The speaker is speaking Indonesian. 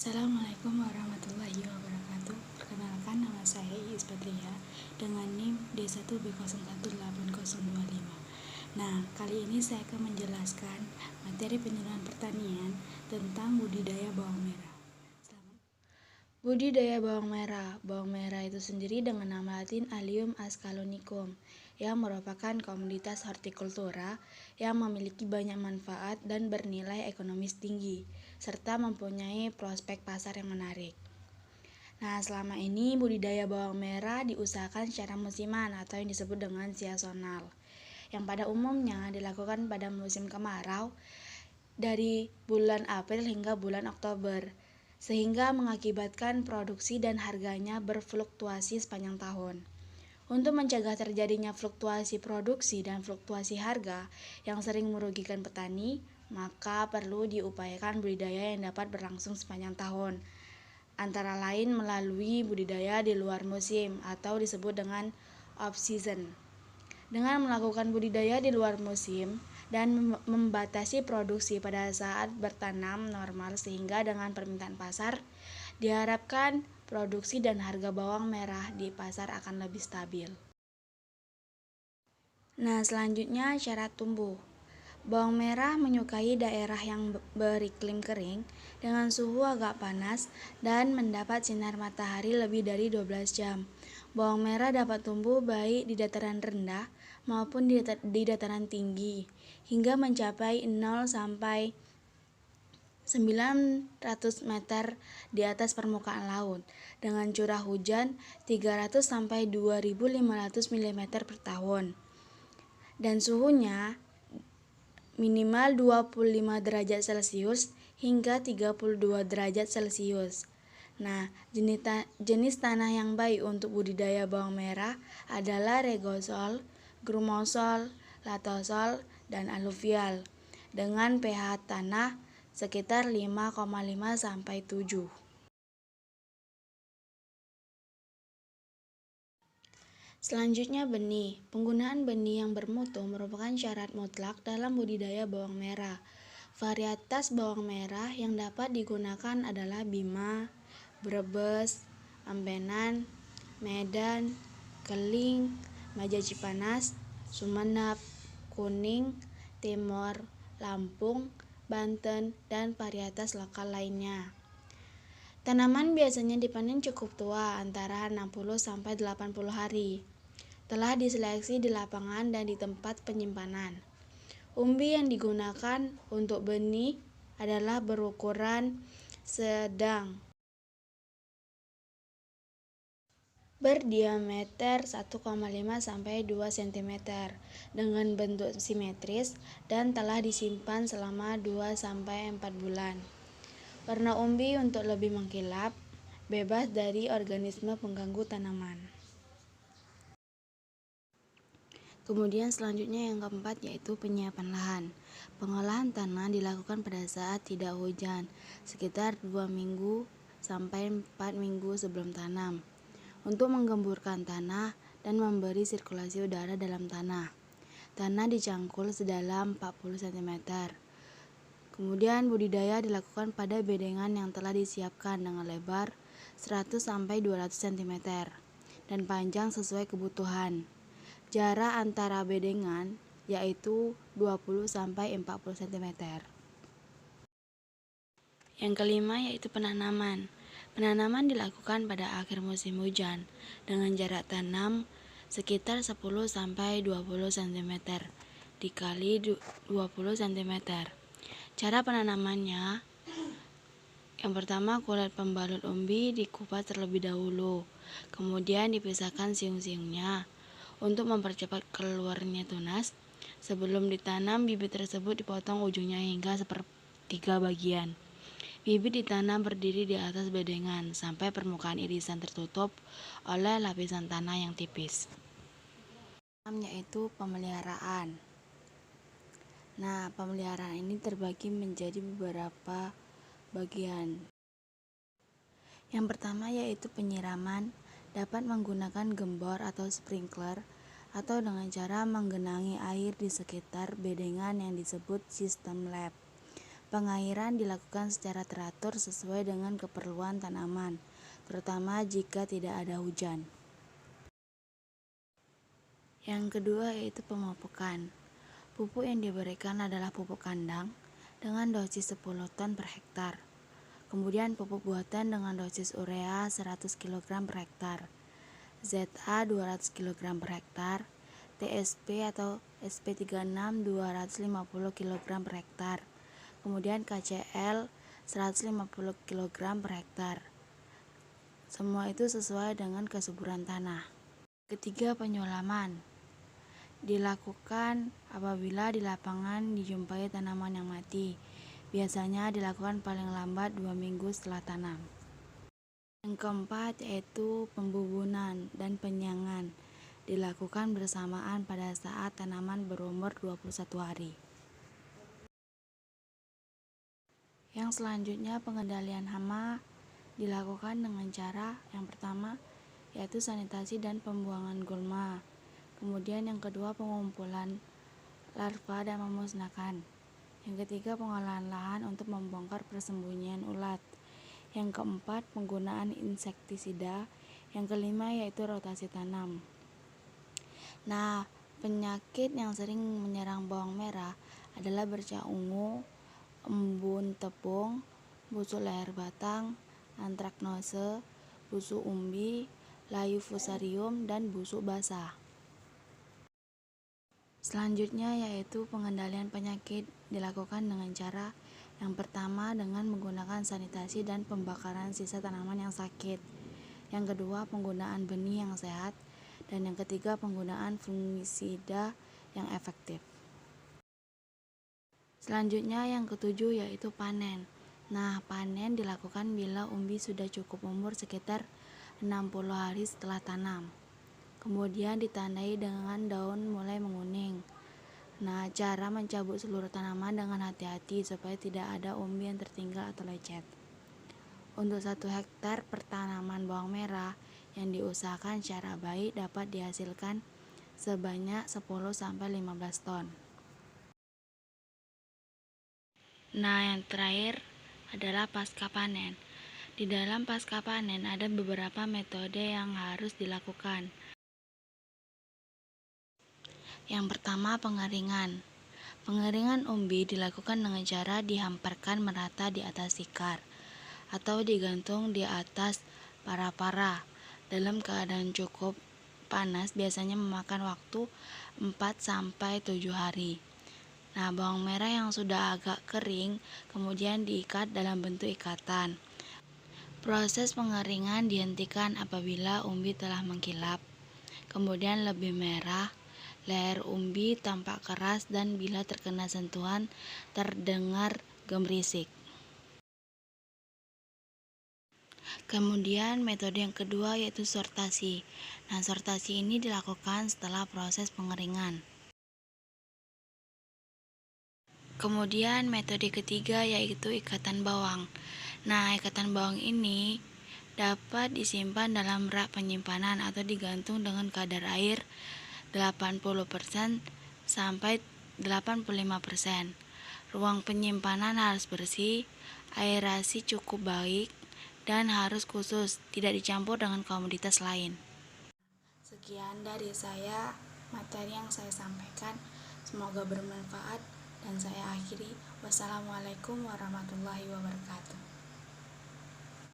Assalamualaikum warahmatullahi wabarakatuh. Perkenalkan, nama saya Iis Badriah dengan NIM D1B018025. Nah, kali ini saya akan menjelaskan materi penyuluhan pertanian tentang budidaya bawang merah. Budidaya bawang merah. Bawang merah itu sendiri dengan nama latin Allium ascalonicum yang merupakan komoditas hortikultura yang memiliki banyak manfaat dan bernilai ekonomis tinggi, serta mempunyai prospek pasar yang menarik. Nah, selama ini budidaya bawang merah diusahakan secara musiman atau yang disebut dengan seasonal, yang pada umumnya dilakukan pada musim kemarau dari bulan April hingga bulan Oktober, sehingga mengakibatkan produksi dan harganya berfluktuasi sepanjang tahun. Untuk mencegah terjadinya fluktuasi produksi dan fluktuasi harga yang sering merugikan petani, maka perlu diupayakan budidaya yang dapat berlangsung sepanjang tahun, antara lain melalui budidaya di luar musim atau disebut dengan off-season. Dengan melakukan budidaya di luar musim dan membatasi produksi pada saat bertanam normal sehingga dengan permintaan pasar, diharapkan produksi dan harga bawang merah di pasar akan lebih stabil. Nah, selanjutnya syarat tumbuh. Bawang merah menyukai daerah yang beriklim kering dengan suhu agak panas dan mendapat sinar matahari lebih dari 12 jam. Bawang merah dapat tumbuh baik di dataran rendah maupun di dataran tinggi hingga mencapai 0 sampai 900 meter di atas permukaan laut dengan curah hujan 300 sampai 2500 mm per tahun dan suhunya minimal 25 derajat Celcius hingga 32 derajat Celcius. Nah, jenis tanah yang baik untuk budidaya bawang merah adalah regosol, grumosol, latosol, dan aluvial dengan pH tanah sekitar 5,5 sampai 7. Selanjutnya benih. Penggunaan benih yang bermutu merupakan syarat mutlak dalam budidaya bawang merah. Varietas bawang merah yang dapat digunakan adalah Bima, Brebes, Ampenan, Medan, Keling, Maja Cipanas, Sumenep, Kuning, Timor, Lampung, Banten, dan varietas lokal lainnya. Tanaman biasanya dipanen cukup tua, antara 60 sampai 80 hari. Telah diseleksi di lapangan dan di tempat penyimpanan. Umbi yang digunakan untuk benih adalah berukuran sedang, berdiameter 1,5 sampai 2 cm dengan bentuk simetris dan telah disimpan selama 2 sampai 4 bulan. Warna umbi untuk lebih mengkilap, bebas dari organisme pengganggu tanaman. Kemudian selanjutnya yang keempat yaitu penyiapan lahan. Pengolahan tanah dilakukan pada saat tidak hujan, sekitar 2 minggu sampai 4 minggu sebelum tanam, untuk menggemburkan tanah dan memberi sirkulasi udara dalam tanah. Tanah dicangkul sedalam 40 cm. Kemudian budidaya dilakukan pada bedengan yang telah disiapkan dengan lebar 100 sampai 200 cm dan panjang sesuai kebutuhan. Jarak antara bedengan yaitu 20 sampai 40 cm. Yang kelima yaitu penanaman. Penanaman dilakukan pada akhir musim hujan dengan jarak tanam sekitar 10 sampai 20 cm dikali 20 cm. Cara penanamannya, yang pertama kulit pembalut umbi dikupas terlebih dahulu, kemudian dipisahkan siung-siungnya untuk mempercepat keluarnya tunas. Sebelum ditanam, bibit tersebut dipotong ujungnya hingga sepertiga bagian. Bibit ditanam berdiri di atas bedengan sampai permukaan irisan tertutup oleh lapisan tanah yang tipis. Yaitu pemeliharaan. Nah, pemeliharaan ini terbagi menjadi beberapa bagian. Yang pertama yaitu penyiraman, dapat menggunakan gembor atau sprinkler atau dengan cara menggenangi air di sekitar bedengan yang disebut sistem lap. Pengairan dilakukan secara teratur sesuai dengan keperluan tanaman, terutama jika tidak ada hujan. Yang kedua yaitu pemupukan. Pupuk yang diberikan adalah pupuk kandang dengan dosis 10 ton per hektar. Kemudian pupuk buatan dengan dosis urea 100 kg per hektar, ZA 200 kg per hektar, TSP atau SP36 250 kg per hektar. Kemudian KCL 150 kg per hektar. Semua itu sesuai dengan kesuburan tanah. Ketiga, penyulaman dilakukan apabila di lapangan dijumpai tanaman yang mati. Biasanya dilakukan paling lambat 2 minggu setelah tanam. Yang keempat yaitu pembubunan dan penyiangan. Dilakukan bersamaan pada saat tanaman berumur 21 hari. Yang selanjutnya pengendalian hama dilakukan dengan cara yang pertama yaitu sanitasi dan pembuangan gulma. Kemudian yang kedua pengumpulan larva dan memusnahkan. Yang ketiga pengolahan lahan untuk membongkar persembunyian ulat. Yang keempat penggunaan insektisida. Yang kelima yaitu rotasi tanam. Nah, penyakit yang sering menyerang bawang merah adalah bercak ungu, embun tepung, busuk leher batang, antraknose, busuk umbi, layu fusarium, dan busuk basah. Selanjutnya yaitu pengendalian penyakit dilakukan dengan cara yang pertama dengan menggunakan sanitasi dan pembakaran sisa tanaman yang sakit. Yang kedua penggunaan benih yang sehat. Dan yang ketiga penggunaan fungisida yang efektif. Selanjutnya yang ketujuh yaitu panen. Nah, panen dilakukan bila umbi sudah cukup umur sekitar 60 hari setelah tanam. Kemudian ditandai dengan daun mulai menguning. Nah, cara mencabut seluruh tanaman dengan hati-hati supaya tidak ada umbi yang tertinggal atau lecet. Untuk 1 hektar per tanaman bawang merah yang diusahakan secara baik dapat dihasilkan sebanyak 10-15 ton. Nah, yang terakhir adalah pasca panen. Di dalam pasca panen ada beberapa metode yang harus dilakukan. Yang pertama pengeringan. Pengeringan umbi dilakukan dengan cara dihamparkan merata di atas tikar atau digantung di atas para-para dalam keadaan cukup panas, biasanya memakan waktu 4-7 hari. Nah, bawang merah yang sudah agak kering kemudian diikat dalam bentuk ikatan. Proses pengeringan dihentikan apabila umbi telah mengkilap, kemudian lebih merah, leher umbi tampak keras dan bila terkena sentuhan terdengar gemerisik. Kemudian metode yang kedua yaitu sortasi. Nah, sortasi ini dilakukan setelah proses pengeringan. Kemudian metode ketiga yaitu ikatan bawang. Nah, ikatan bawang ini dapat disimpan dalam rak penyimpanan atau digantung dengan kadar air 80% sampai 85%. Ruang penyimpanan harus bersih, aerasi cukup baik, dan harus khusus, tidak dicampur dengan komoditas lain. Sekian dari saya materi yang saya sampaikan, semoga bermanfaat dan saya akhiri. Wassalamualaikum warahmatullahi wabarakatuh.